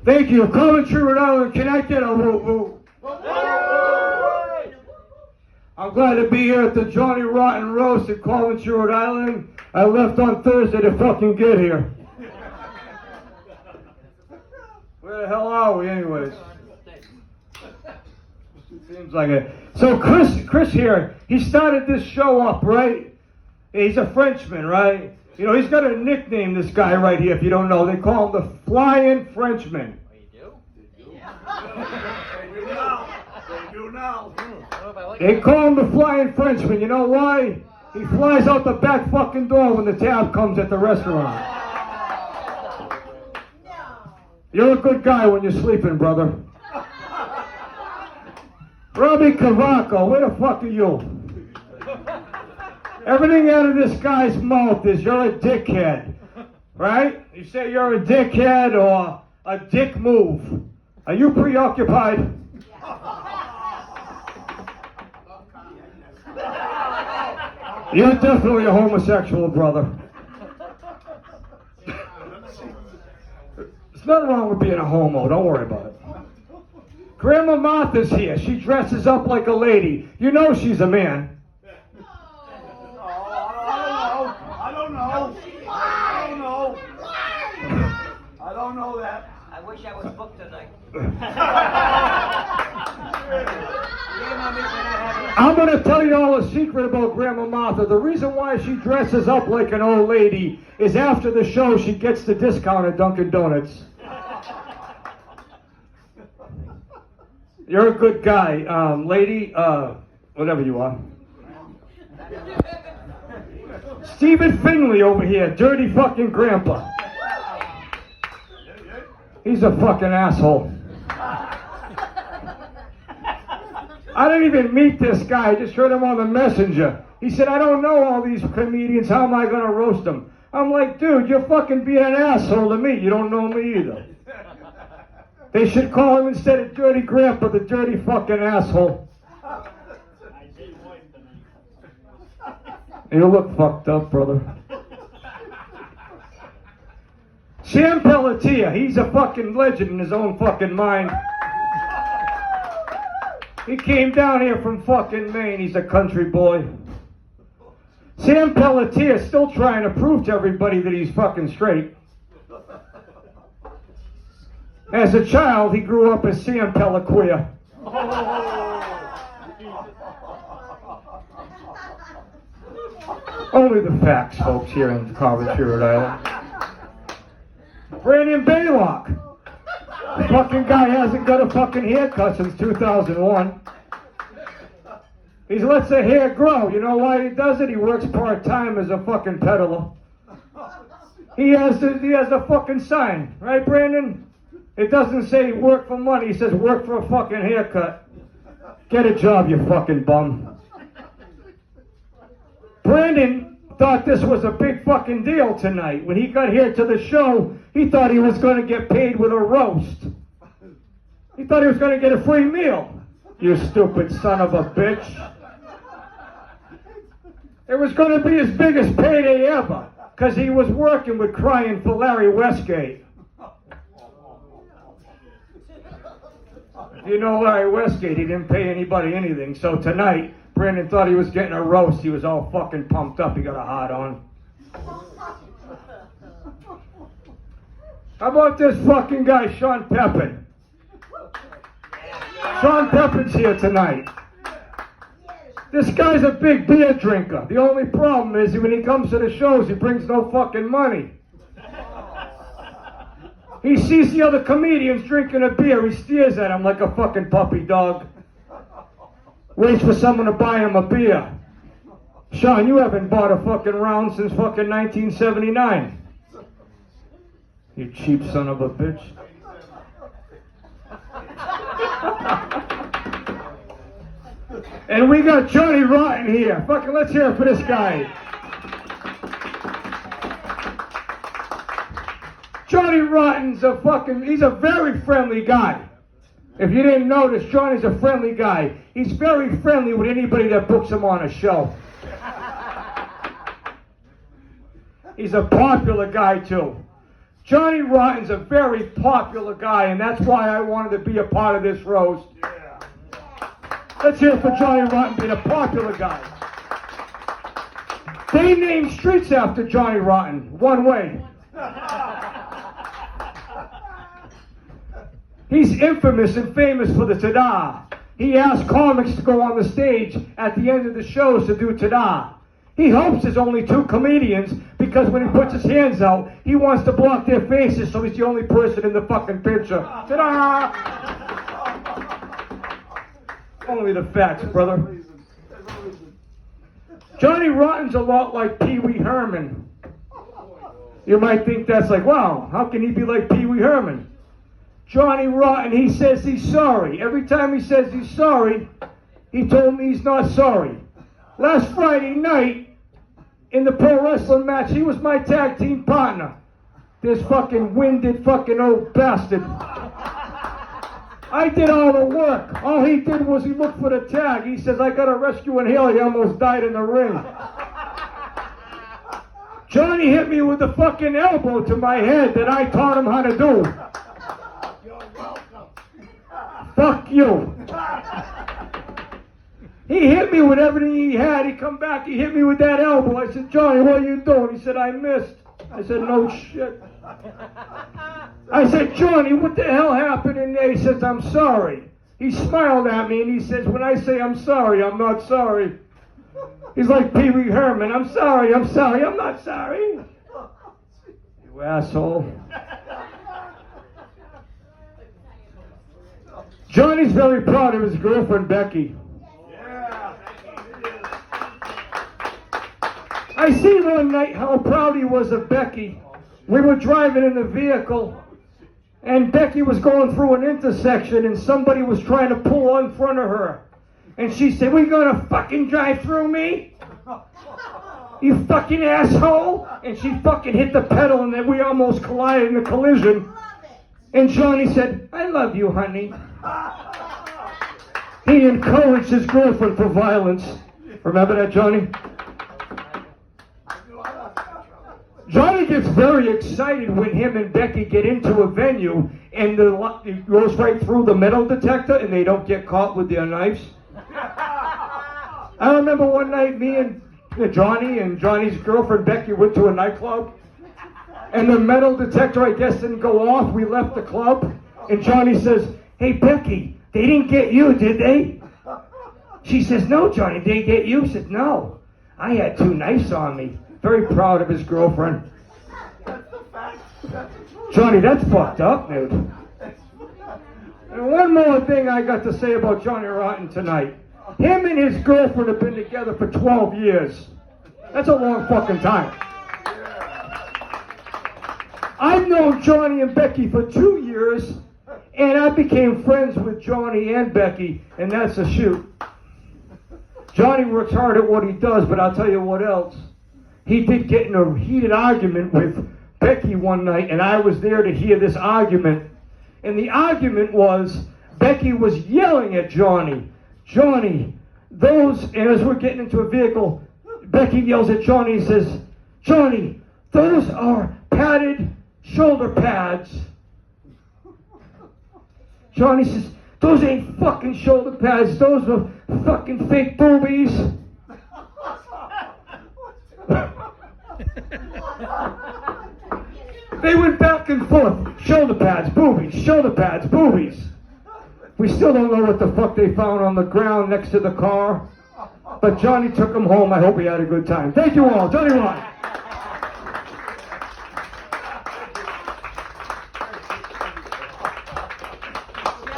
Thank you. Coventry, Rhode Island. Can I get a woo-woo? I'm glad to be here at the Johnny Rotten Roast in Coventry, Rhode Island. I left on Thursday to fucking get here. Where the hell are we anyways? Seems like it. So Chris here, he started this show up, right? He's a Frenchman, right? You know, he's got a nickname, this guy right here, if you don't know. They call him the Flying Frenchman. Oh, you do? Yeah. They do now. They call him the Flying Frenchman. You know why? He flies out the back fucking door when the tab comes at the restaurant. You're a good guy when you're sleeping, brother. Robbie Cavaco, where the fuck are you? Everything out of this guy's mouth is you're a dickhead, right? You say you're a dickhead or a dick move. Are you preoccupied? You're definitely a homosexual, brother. There's nothing wrong with being a homo, don't worry about it. Grandma Martha's here. She dresses up like a lady. You know she's a man. I don't know that. I wish I was booked tonight. I'm going to tell you all a secret about Grandma Martha. The reason why she dresses up like an old lady is after the show she gets the discount at Dunkin' Donuts. You're a good guy, lady, whatever you are. Stephen Finley over here, dirty fucking grandpa. He's a fucking asshole. I didn't even meet this guy, I just heard him on the messenger. He said, I don't know all these comedians, how am I going to roast them? I'm like, dude, you're fucking being an asshole to me, you don't know me either. They should call him instead of Dirty Grandpa, the dirty fucking asshole. You look fucked up, brother. Sam Pelletier, he's a fucking legend in his own fucking mind. He came down here from fucking Maine, he's a country boy. Sam Pelletier is still trying to prove to everybody that he's fucking straight. As a child, he grew up as Sam Pelletier. Only the facts, folks, here in Coventry, Rhode Island. Brandon Baylock. The fucking guy hasn't got a fucking haircut since 2001. He lets the hair grow. You know why he does it? He works part-time as a fucking peddler. He has the fucking sign. Right, Brandon? It doesn't say work for money. It says work for a fucking haircut. Get a job, you fucking bum. Brandon thought this was a big fucking deal tonight. When he got here to the show, he thought he was going to get paid with a roast. He thought he was going to get a free meal. You stupid son of a bitch. It was going to be his biggest payday ever, because he was working with crying for Larry Westgate. If you know Larry Westgate, he didn't pay anybody anything. So tonight, Brandon thought he was getting a roast. He was all fucking pumped up. He got a hard on. How about this fucking guy, Sean Pepin? Sean Pepin's here tonight. This guy's a big beer drinker. The only problem is when he comes to the shows, he brings no fucking money. He sees the other comedians drinking a beer. He stares at him like a fucking puppy dog. Waits for someone to buy him a beer. Sean, you haven't bought a fucking round since fucking 1979. You cheap son of a bitch. And we got Johnny Rotten here. Fucking let's hear it for this guy. Johnny Rotten's he's a very friendly guy. If you didn't notice, Johnny's a friendly guy. He's very friendly with anybody that books him on a show. He's a popular guy too. Johnny Rotten's a very popular guy, and that's why I wanted to be a part of this roast. Yeah. Let's hear it for Johnny Rotten being a popular guy. They named streets after Johnny Rotten, one way. He's infamous and famous for the ta-da. He asked comics to go on the stage at the end of the shows to do ta-da. He hopes there's only 2 comedians because when he puts his hands out, he wants to block their faces so he's the only person in the fucking picture. Ta-da! Only the facts, brother. Johnny Rotten's a lot like Pee Wee Herman. You might think that's like, wow, how can he be like Pee Wee Herman? Johnny Rotten, he says he's sorry. Every time he says he's sorry, he told me he's not sorry. Last Friday night, in the pro wrestling match, he was my tag team partner. This fucking winded fucking old bastard. I did all the work. All he did was he looked for the tag. He says, I gotta rescue and heal. He almost died in the ring. Johnny hit me with the fucking elbow to my head that I taught him how to do. You're welcome. Fuck you. He hit me with everything he had. He come back, he hit me with that elbow. I said, Johnny, what are you doing? He said, I missed. I said, no shit. I said, Johnny, what the hell happened in there? He says, I'm sorry. He smiled at me and he says, when I say I'm sorry, I'm not sorry. He's like Pee Wee Herman. I'm sorry, I'm not sorry. You asshole. Johnny's very proud of his girlfriend, Becky. Yeah. I seen one night how proud he was of Becky. We were driving in the vehicle, and Becky was going through an intersection, and somebody was trying to pull in front of her. And she said, we gonna fucking drive through me? You fucking asshole! And she fucking hit the pedal, and then we almost collided in a collision. And Johnny said, I love you, honey. He encouraged his girlfriend for violence. Remember that, Johnny? Johnny gets very excited when him and Becky get into a venue and it goes right through the metal detector and they don't get caught with their knives. I remember one night me and Johnny and Johnny's girlfriend Becky went to a nightclub and the metal detector, I guess, didn't go off. We left the club and Johnny says, hey Becky, they didn't get you, did they? She says, no, Johnny, did they get you? He said, no, I had 2 knives on me. Very proud of his girlfriend. Johnny, that's fucked up, dude. And one more thing I got to say about Johnny Rotten tonight. Him and his girlfriend have been together for 12 years. That's a long fucking time. I've known Johnny and Becky for 2 years, and I became friends with Johnny and Becky, and that's a shoot. Johnny works hard at what he does, but I'll tell you what else. He did get in a heated argument with Becky one night, and I was there to hear this argument. And the argument was, Becky was yelling at Johnny. Johnny, those, and as we're getting into a vehicle, Becky yells at Johnny and says, Johnny, those are padded shoulder pads. Johnny says, those ain't fucking shoulder pads, those are fucking fake boobies. They went back and forth. Shoulder pads, boobies, shoulder pads, boobies. We still don't know what the fuck they found on the ground next to the car. But Johnny took them home. I hope he had a good time. Thank you all. Johnny Rotten.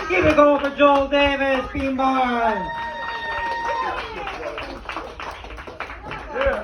Give it go for Joel Davis, Beanbag. Yeah.